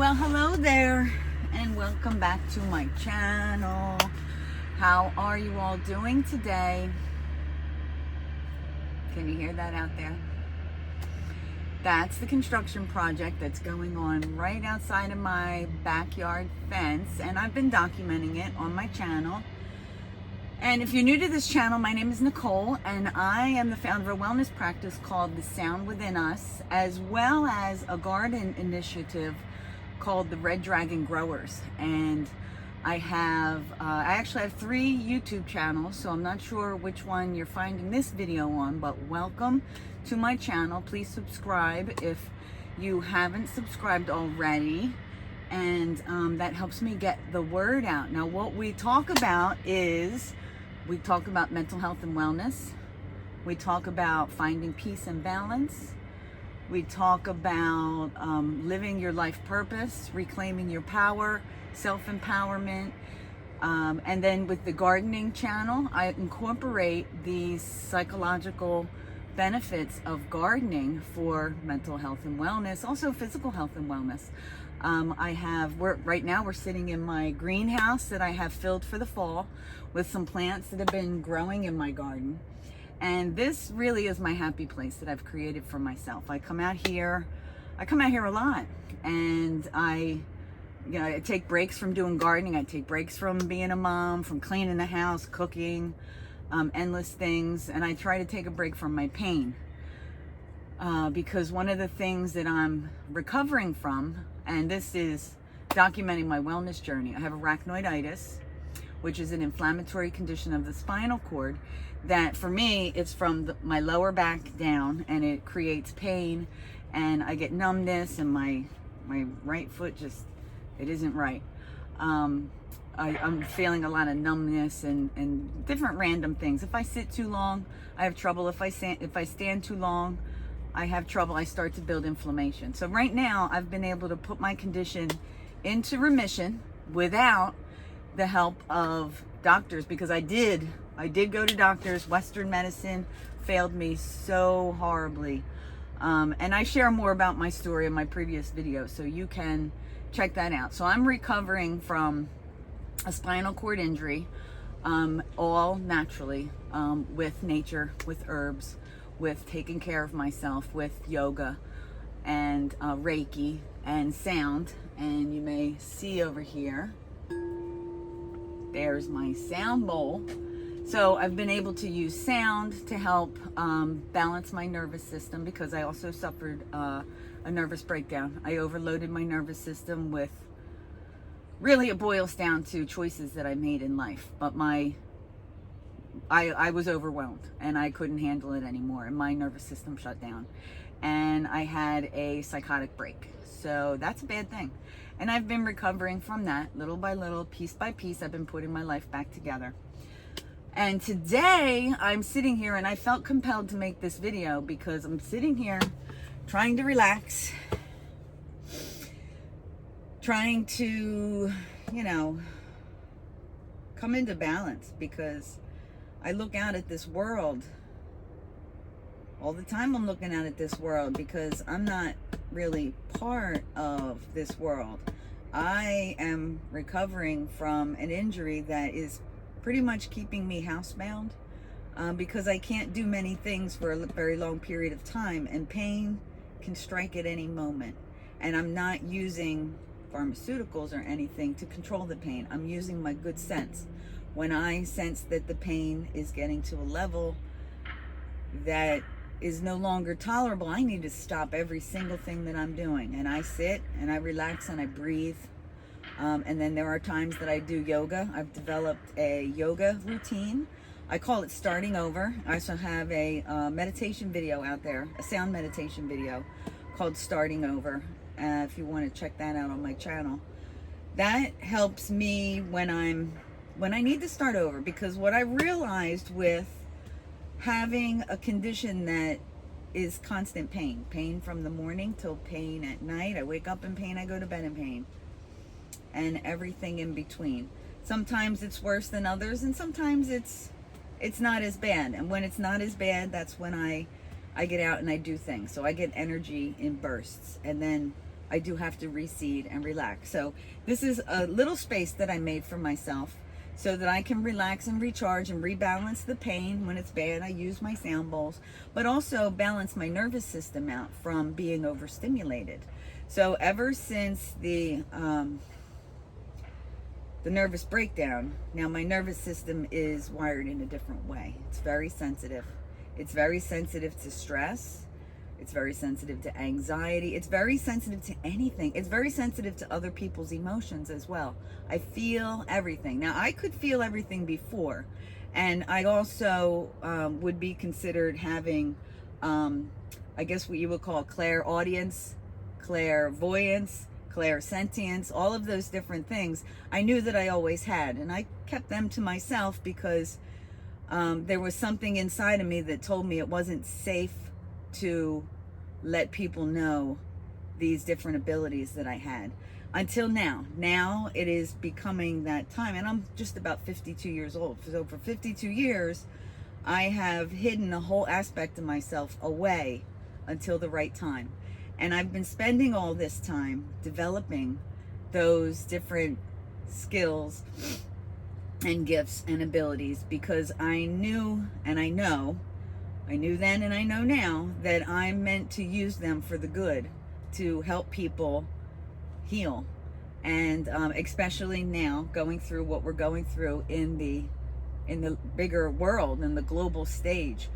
Well, hello there, and welcome back to my channel. How are you all doing today? Can you hear that out there? That's the construction project that's going on right outside of my backyard fence, and I've been documenting it on my channel. And if you're new to this channel, my name is Nicole, and I am the founder of a wellness practice called The Sound Within Us, as well as a garden initiative called the Red Dragon Growers. And I actually have 3 YouTube channels, so I'm not sure which one you're finding this video on, but welcome to my channel. Please subscribe if you haven't subscribed already, and that helps me get the word out. Now, what we talk about is, we talk about mental health and wellness. We talk about finding peace and balance. We talk about living your life purpose, reclaiming your power, self-empowerment. And then with the gardening channel, I incorporate these psychological benefits of gardening for mental health and wellness, also physical health and wellness. Right now we're sitting in my greenhouse that I have filled for the fall with some plants that have been growing in my garden. And this really is my happy place that I've created for myself. I come out here a lot, and I take breaks from doing gardening. I take breaks from being a mom, from cleaning the house, cooking, endless things. And I try to take a break from my pain. Because one of the things that I'm recovering from, and this is documenting my wellness journey, I have arachnoiditis, which is an inflammatory condition of the spinal cord that, for me, it's from my lower back down, and it creates pain, and I get numbness, and my right foot it isn't right. I'm feeling a lot of numbness and different random things. If I sit too long, I have trouble. If I stand too long, I have trouble. I start to build inflammation. So right now, I've been able to put my condition into remission without the help of doctors, because I did go to doctors. Western medicine failed me so horribly. And I share more about my story in my previous video, so you can check that out. So I'm recovering from a spinal cord injury, all naturally, with nature, with herbs, with taking care of myself, with yoga and Reiki and sound. And you may see over here, there's my sound bowl. So I've been able to use sound to help balance my nervous system, because I also suffered a nervous breakdown. I overloaded my nervous system with, really it boils down to choices that I made in life. But I was overwhelmed, and I couldn't handle it anymore, and my nervous system shut down, and I had a psychotic break. So that's a bad thing. And I've been recovering from that little by little, piece by piece. I've been putting my life back together. And today I'm sitting here, and I felt compelled to make this video because I'm sitting here trying to relax, trying to, come into balance, because I look out at this world all the time. I'm looking out at this world because I'm not really part of this world. I am recovering from an injury that is pretty much keeping me housebound, because I can't do many things for a very long period of time, and pain can strike at any moment. And I'm not using pharmaceuticals or anything to control the pain. I'm using my good sense. When I sense that the pain is getting to a level that is no longer tolerable, I need to stop every single thing that I'm doing. And I sit and I relax and I breathe. And then there are times that I do yoga. I've developed a yoga routine. I call it Starting Over. I also have a meditation video out there, a sound meditation video called Starting Over. If you want to check that out on my channel. That helps me when I need to start over, because what I realized with having a condition that is constant pain from the morning till pain at night. I wake up in pain, I go to bed in pain, and everything in between. Sometimes it's worse than others, and sometimes it's not as bad. And when it's not as bad, that's when I get out and I do things. So I get energy in bursts, and then I do have to reseed and relax. So this is a little space that I made for myself so that I can relax and recharge and rebalance the pain. When it's bad, I use my sound bowls, but also balance my nervous system out from being overstimulated. So ever since the nervous breakdown, now my nervous system is wired in a different way. It's very sensitive. It's very sensitive to stress. It's very sensitive to anxiety. It's very sensitive to anything. It's very sensitive to other people's emotions as well. I feel everything. Now, I could feel everything before, and I also would be considered having, I guess what you would call clairaudience, clairvoyance, clairsentience, all of those different things. I knew that I always had, and I kept them to myself because there was something inside of me that told me it wasn't safe to let people know these different abilities that I had until now. Now it is becoming that time, and I'm just about 52 years old. So for 52 years, I have hidden a whole aspect of myself away until the right time. And I've been spending all this time developing those different skills and gifts and abilities because I knew and I know, I knew then and I know now that I'm meant to use them for the good, to help people heal. And especially now, going through what we're going through in the bigger world, in the global stage.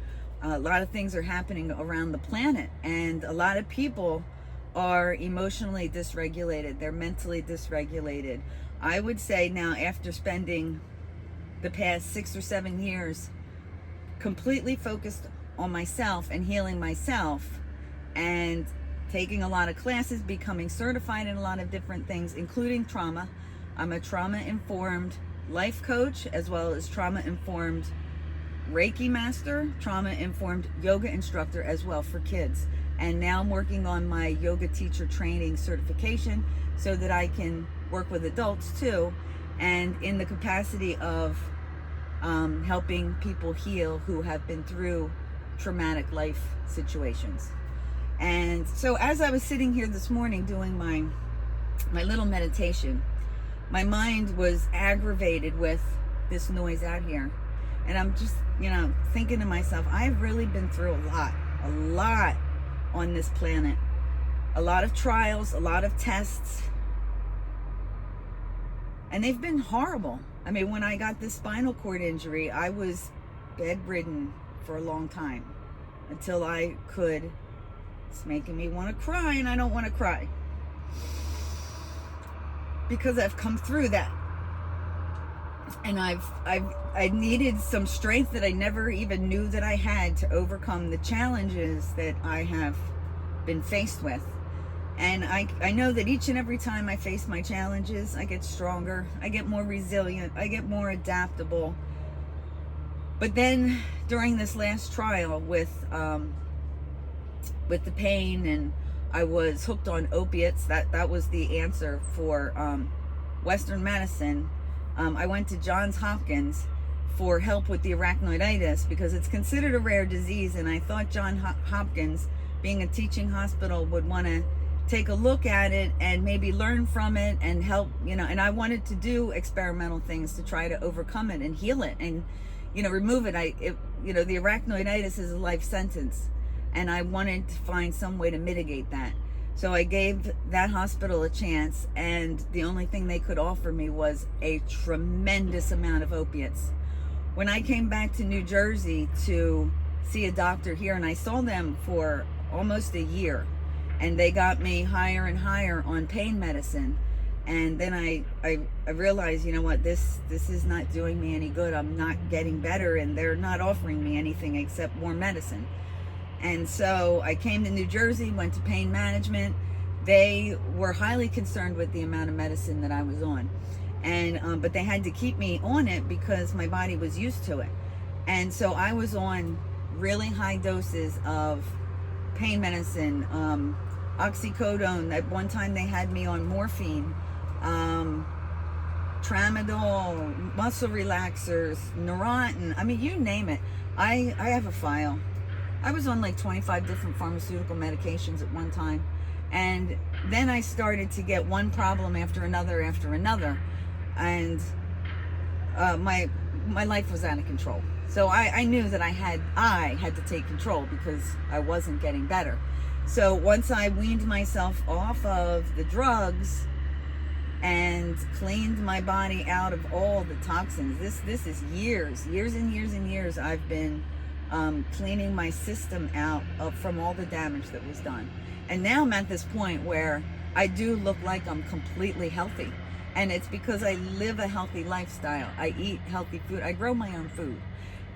A lot of things are happening around the planet, and a lot of people are emotionally dysregulated. They're mentally dysregulated. I would say now, after spending the past 6 or 7 years completely focused on myself and healing myself and taking a lot of classes, becoming certified in a lot of different things, including trauma. I'm a trauma-informed life coach as well as trauma-informed Reiki master, trauma-informed yoga instructor as well for kids. And now I'm working on my yoga teacher training certification so that I can work with adults too, and in the capacity of helping people heal who have been through traumatic life situations. And so as I was sitting here this morning doing my little meditation, my mind was aggravated with this noise out here. And I'm just, thinking to myself, I've really been through a lot on this planet. A lot of trials, a lot of tests. And they've been horrible. I mean, when I got this spinal cord injury, I was bedridden for a long time until I could. It's making me want to cry, and I don't want to cry because I've come through that. And I needed some strength that I never even knew that I had to overcome the challenges that I have been faced with. And I know that each and every time I face my challenges, I get stronger, I get more resilient, I get more adaptable. But then during this last trial with the pain, and I was hooked on opiates, that was the answer for Western medicine. I went to Johns Hopkins for help with the arachnoiditis because it's considered a rare disease, and I thought Johns Hopkins, being a teaching hospital, would want to take a look at it and maybe learn from it and help, and I wanted to do experimental things to try to overcome it and heal it and, remove it. The arachnoiditis is a life sentence, and I wanted to find some way to mitigate that. So I gave that hospital a chance, and the only thing they could offer me was a tremendous amount of opiates. When I came back to New Jersey to see a doctor here, and I saw them for almost a year, and they got me higher and higher on pain medicine. And then I realized, this is not doing me any good. I'm not getting better, and they're not offering me anything except more medicine. And so I came to New Jersey, went to pain management. They were highly concerned with the amount of medicine that I was on. And but they had to keep me on it because my body was used to it. And so I was on really high doses of pain medicine, oxycodone. At one time they had me on morphine, tramadol, muscle relaxers, Neurontin. I mean, you name it. I have a file. I was on like 25 different pharmaceutical medications at one time. And then I started to get one problem after another, and my life was out of control. So I knew that I had to take control because I wasn't getting better. So once I weaned myself off of the drugs and cleaned my body out of all the toxins, this is years and years I've been cleaning my system out from all the damage that was done. And now I'm at this point where I do look like I'm completely healthy. And it's because I live a healthy lifestyle. I eat healthy food. I grow my own food.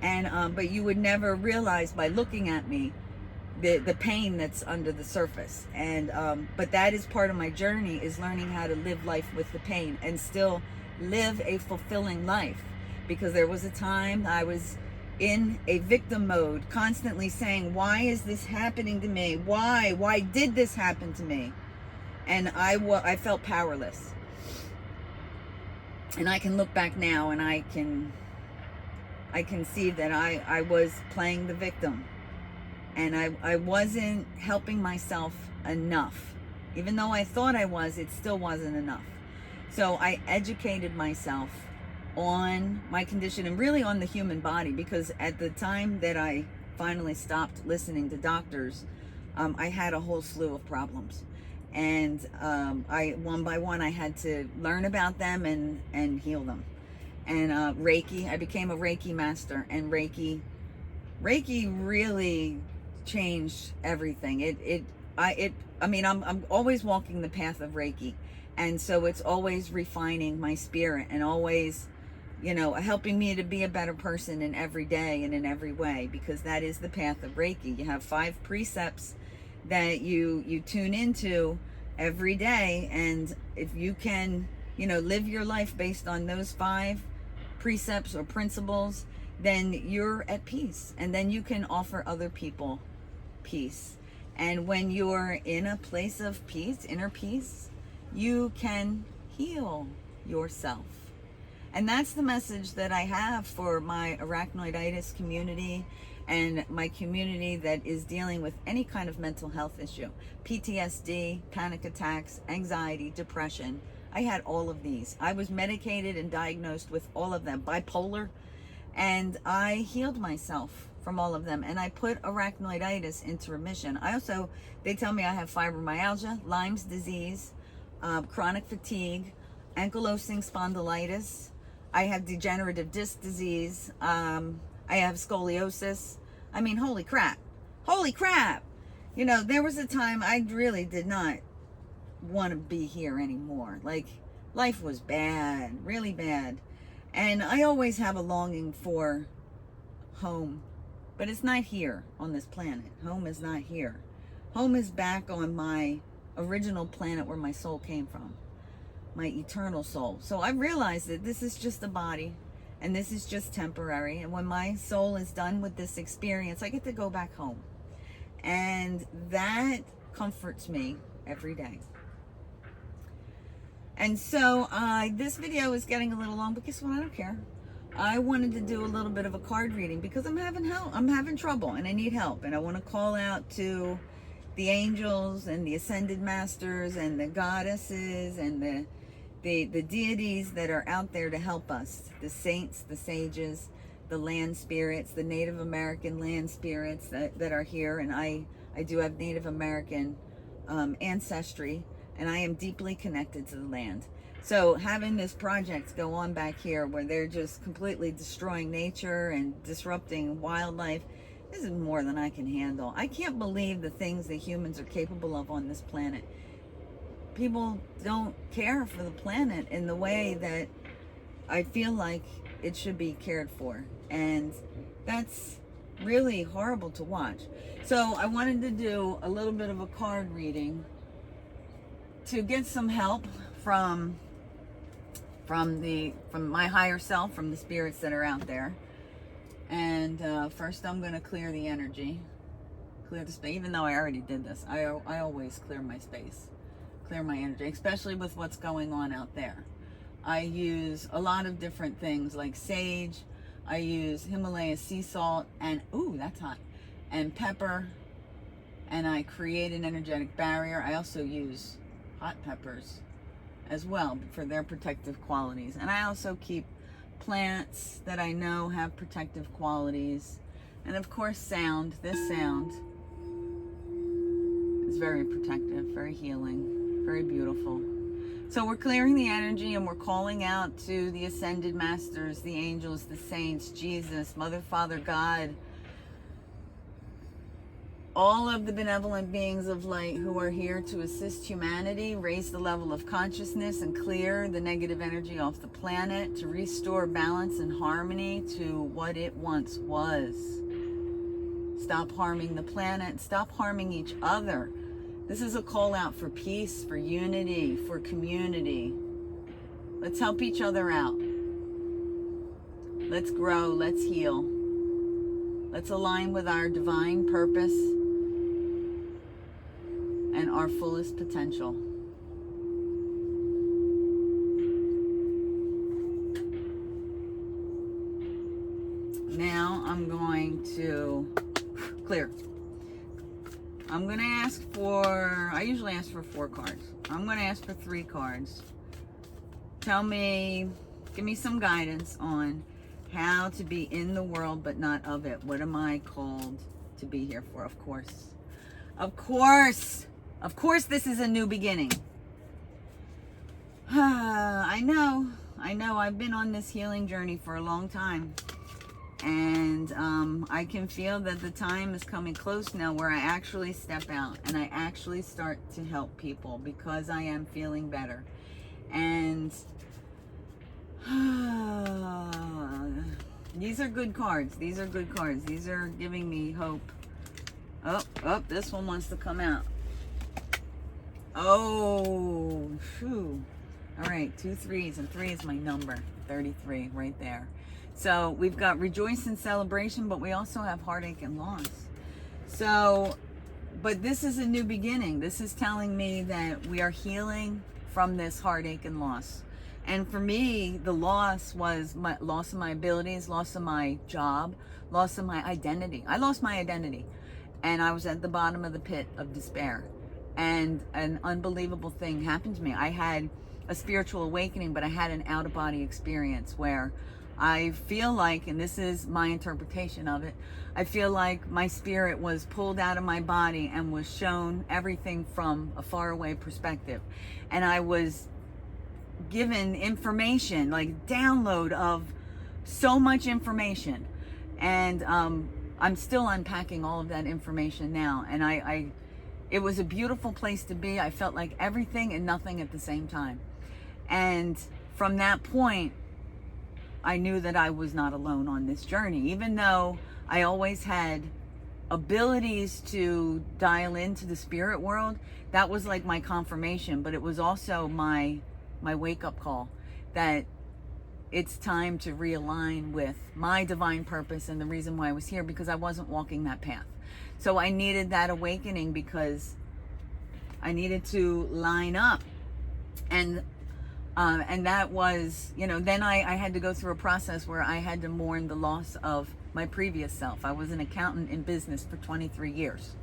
And but you would never realize by looking at me the pain that's under the surface. And but that is part of my journey, is learning how to live life with the pain and still live a fulfilling life. Because there was a time I was in a victim mode, constantly saying, why is this happening to me? Why did this happen to me? And I felt powerless. And I can look back now and I can see that I was playing the victim, and I wasn't helping myself enough. Even though I thought I was, it still wasn't enough. So I educated myself on my condition and really on the human body, because at the time that I finally stopped listening to doctors, I had a whole slew of problems. And I one by one I had to learn about them and heal them. And Reiki, I became a Reiki master, and Reiki really changed everything. I'm always walking the path of Reiki, and so it's always refining my spirit and always, helping me to be a better person in every day and in every way, because that is the path of Reiki. You have 5 precepts that you tune into every day, and if you can live your life based on those 5 precepts or principles, then you're at peace, and then you can offer other people peace. And when you're in a place of peace, inner peace, you can heal yourself. And that's the message that I have for my arachnoiditis community and my community that is dealing with any kind of mental health issue. PTSD, panic attacks, anxiety, depression. I had all of these. I was medicated and diagnosed with all of them, bipolar, and I healed myself from all of them. And I put arachnoiditis into remission. They tell me I have fibromyalgia, Lyme's disease, chronic fatigue, ankylosing spondylitis. I have degenerative disc disease. I have scoliosis. I mean, holy crap. There was a time I really did not want to be here anymore. Like, life was bad, really bad. And I always have a longing for home, but it's not here on this planet. Home is not here. Home is back on my original planet where my soul came from, my eternal soul. So I realized that this is just a body, and this is just temporary. And when my soul is done with this experience, I get to go back home. And that comforts me every day. And so this video is getting a little long, but guess what? I don't care. I wanted to do a little bit of a card reading because I'm having trouble and I need help. And I want to call out to the angels and the ascended masters and the goddesses and the deities that are out there to help us. The saints, the sages, the land spirits, the Native American land spirits that are here. And I do have Native American ancestry, and I am deeply connected to the land. So having this project go on back here where they're just completely destroying nature and disrupting wildlife, this is more than I can handle. I can't believe the things that humans are capable of on this planet. People don't care for the planet in the way that I feel like it should be cared for. And that's really horrible to watch. So I wanted to do a little bit of a card reading to get some help from my higher self, from the spirits that are out there. And first I'm going to clear the energy, clear the space. Even though I already did this, I always clear my space, clear my energy, especially with what's going on out there. I use a lot of different things like sage. I use Himalaya sea salt and, ooh, that's hot. and pepper, and I create an energetic barrier. I also use hot peppers as well for their protective qualities. And I also keep plants that I know have protective qualities. And of course sound. This sound is very protective, very healing, very beautiful. So we're clearing the energy and we're calling out to the ascended masters, the angels, the saints, Jesus, Mother, Father, God, all of the benevolent beings of light who are here to assist humanity, raise the level of consciousness and clear the negative energy off the planet, to restore balance and harmony to what it once was. Stop harming the planet, stop harming each other. This is a call out for peace, for unity, for community. Let's help each other out. Let's grow, let's heal. Let's align with our divine purpose and our fullest potential. Now I'm going to clear. I'm going to ask for, I usually ask for 4 cards. I'm going to ask for 3 cards. Tell me, give me some guidance on how to be in the world but not of it. What am I called to be here for? Of course. Of course. Of course this is a new beginning. I know. I've been on this healing journey for a long time. And I can feel that the time is coming close now where I actually step out and I actually start to help people because I am feeling better. And these are good cards. These are good cards. These are giving me hope. Oh, this one wants to come out. Oh, phew. All right, 2 3s, and 3 is my number. 33 right there. So we've got rejoice and celebration, but we also have heartache and loss. So, but this is a new beginning. This is telling me that we are healing from this heartache and loss. And for me, the loss was my loss of my abilities, loss of my job, loss of my identity. I lost my identity and I was at the bottom of the pit of despair. And an unbelievable thing happened to me. I had a spiritual awakening, but I had an out-of-body experience where I feel like, and this is my interpretation of it, I feel like my spirit was pulled out of my body and was shown everything from a faraway perspective. And I was given information, like download of so much information. And I'm still unpacking all of that information now. And it was a beautiful place to be. I felt like everything and nothing at the same time. And from that point, I knew that I was not alone on this journey, even though I always had abilities to dial into the spirit world. That was like my confirmation, but it was also my wake-up call that it's time to realign with my divine purpose and the reason why I was here, because I wasn't walking that path. So I needed that awakening because I needed to line up. And that was, then I had to go through a process where I had to mourn the loss of my previous self. I was an accountant in business for 23 years.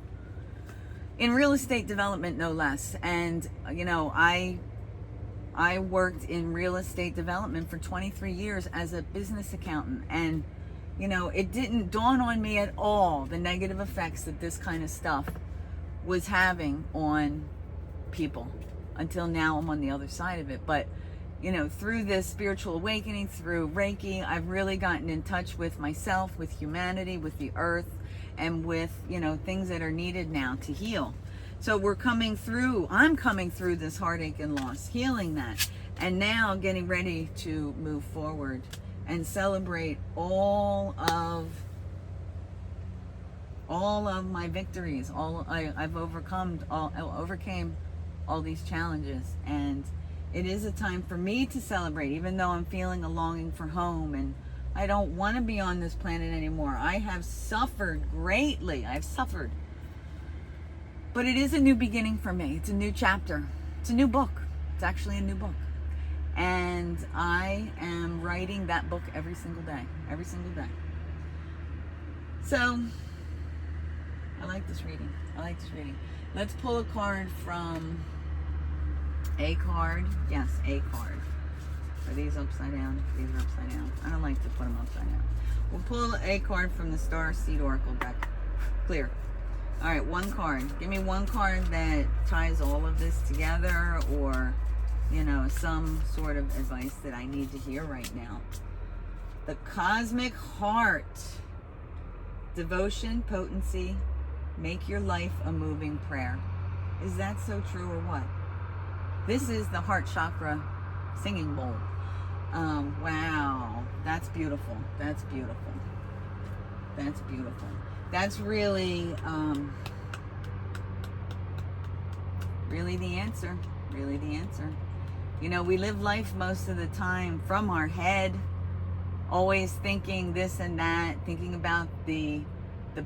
In real estate development, no less. And, I worked in real estate development for 23 years as a business accountant. And, it didn't dawn on me at all the negative effects that this kind of stuff was having on people until now I'm on the other side of it. But, through this spiritual awakening, through Reiki, I've really gotten in touch with myself, with humanity, with the earth, and with, things that are needed now to heal. So I'm coming through this heartache and loss, healing that, and now getting ready to move forward and celebrate all of my victories. I've overcame all these challenges, and it is a time for me to celebrate, even though I'm feeling a longing for home and I don't want to be on this planet anymore. I have suffered greatly. I've suffered. But it is a new beginning for me. It's a new chapter. It's a new book. It's actually a new book. And I am writing that book every single day. Every single day. So, I like this reading. I like this reading. Let's pull a card from a card. Yes, a card. Are these upside down? These are upside down. I don't like to put them upside down. We'll pull a card from the Star Seed Oracle deck. Clear. All right, one card. Give me one card that ties all of this together, or, you know, some sort of advice that I need to hear right now. The Cosmic Heart. Devotion, potency, make your life a moving prayer. Is that so true or what? This is the heart chakra singing bowl. Wow, that's beautiful. That's beautiful. That's beautiful. That's really, really the answer. Really the answer. You know, we live life most of the time from our head, always thinking this and that, thinking about the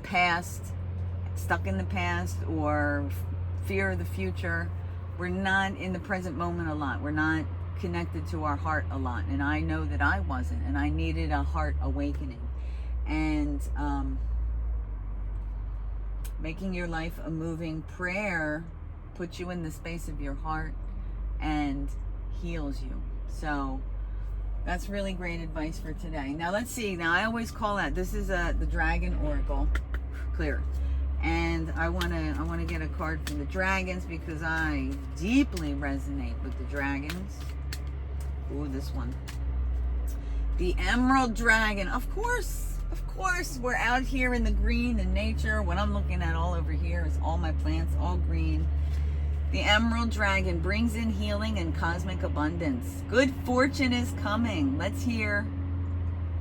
past, stuck in the past, or fear of the future. We're not in the present moment a lot. We're not connected to our heart a lot. And I know that I wasn't, and I needed a heart awakening. And making your life a moving prayer puts you in the space of your heart and heals you. So that's really great advice for today. Now let's see. Now I always call out, this is the Dragon Oracle. Clear. And I wanna get a card from the dragons, because I deeply resonate with the dragons. Ooh, this one. The Emerald Dragon. Of course, we're out here in the green and nature. What I'm looking at all over here is all my plants, all green. The Emerald Dragon brings in healing and cosmic abundance. Good fortune is coming. Let's hear.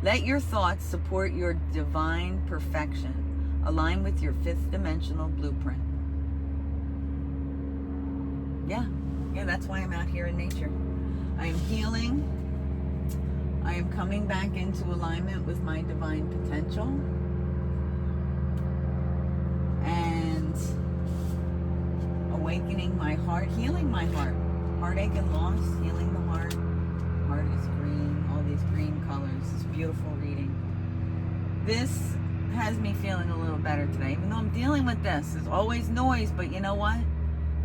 Let your thoughts support your divine perfection. Align with your fifth dimensional blueprint. Yeah, that's why I'm out here in nature. I am healing. I am coming back into alignment with my divine potential. And awakening my heart, healing my heart. Heartache and loss, healing the heart. Heart is green, all these green colors. This beautiful reading. This has me feeling a little better today, even though I'm dealing with this. There's always noise, but you know what?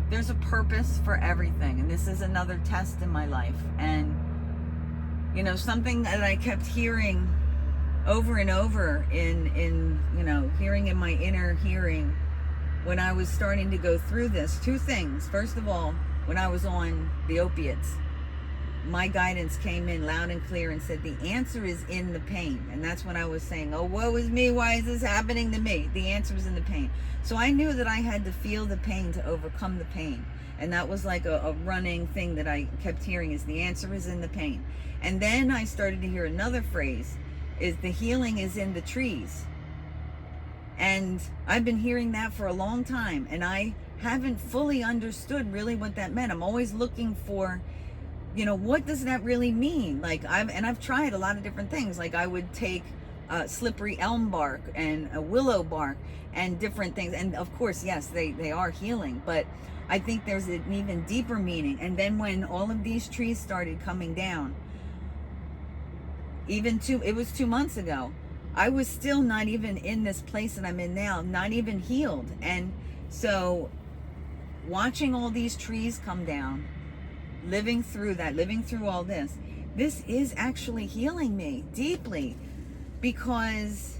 There's a purpose for everything, and this is another test in my life. And you know, something that I kept hearing over and over in you know, hearing in my inner hearing when I was starting to go through this. Two things. First of all, when I was on the opiates, my guidance came in loud and clear and said the answer is in the pain. And that's when I was saying, oh, woe is me, why is this happening to me? The answer is in the pain. So I knew that I had to feel the pain to overcome the pain. And that was like a running thing that I kept hearing, is the answer is in the pain. And then I started to hear another phrase, is the healing is in the trees. And I've been hearing that for a long time, and I haven't fully understood really what that meant. I'm always looking for, you know, what does that really mean? Like I've tried a lot of different things. Like I would take slippery elm bark and a willow bark and different things. And of course, yes, they are healing, but I think there's an even deeper meaning. And then when all of these trees started coming down, it was 2 months ago, I was still not even in this place that I'm in now, not even healed. And so watching all these trees come down, living through all this is actually healing me deeply, because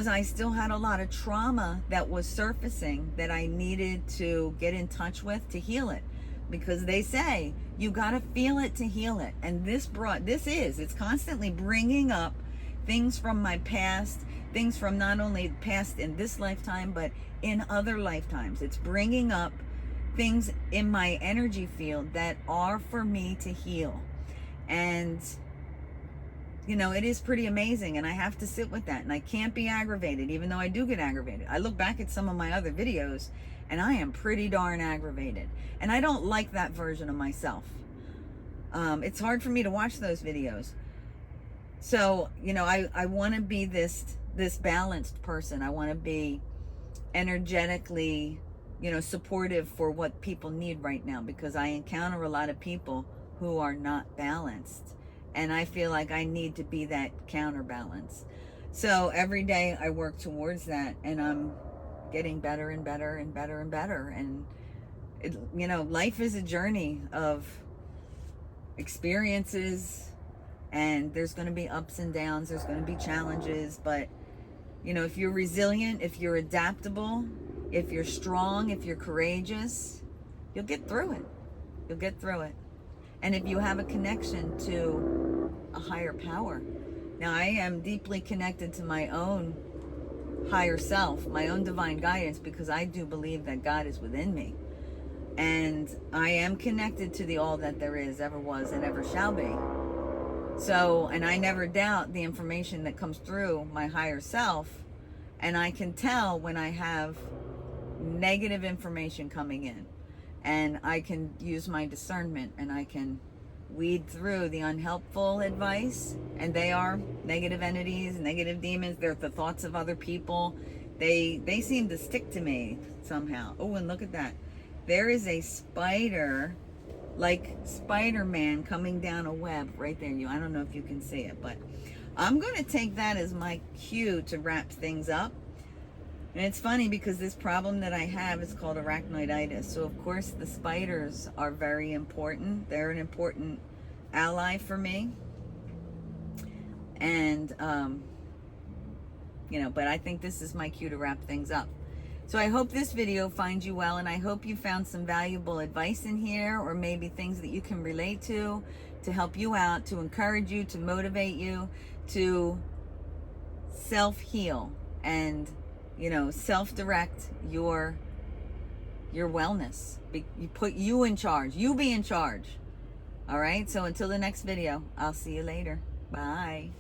I still had a lot of trauma that was surfacing that I needed to get in touch with to heal it. Because they say you got to feel it to heal it. And it's constantly bringing up things from my past, things from not only past in this lifetime, but in other lifetimes. It's bringing up things in my energy field that are for me to heal. And you know, it is pretty amazing, and I have to sit with that, and I can't be aggravated, even though I do get aggravated. I look back at some of my other videos and I am pretty darn aggravated, and I don't like that version of myself. It's hard for me to watch those videos. So, you know, I want to be this balanced person. I want to be energetically, you know, supportive for what people need right now, because I encounter a lot of people who are not balanced, and I feel like I need to be that counterbalance. So every day I work towards that, and I'm getting better and better and better and better. And life is a journey of experiences, and there's going to be ups and downs, there's going to be challenges, but if you're resilient, if you're adaptable, if you're strong, if you're courageous, you'll get through it. You'll get through it. And if you have a connection to a higher power. Now, I am deeply connected to my own higher self, my own divine guidance, because I do believe that God is within me. And I am connected to the all that there is, ever was, and ever shall be. So, and I never doubt the information that comes through my higher self. And I can tell when I have negative information coming in. And I can use my discernment, and I can weed through the unhelpful advice. And they are negative entities, negative demons. They're the thoughts of other people. They seem to stick to me somehow. Oh, and look at that. There is a spider, like Spider-Man, coming down a web right there. I don't know if you can see it, but I'm going to take that as my cue to wrap things up. And it's funny because this problem that I have is called arachnoiditis. So of course the spiders are very important. They're an important ally for me. And, but I think this is my cue to wrap things up. So I hope this video finds you well, and I hope you found some valuable advice in here, or maybe things that you can relate to help you out, to encourage you, to motivate you, to self-heal and, self-direct your wellness. You put you in charge. You be in charge. All right? So until the next video, I'll see you later. Bye.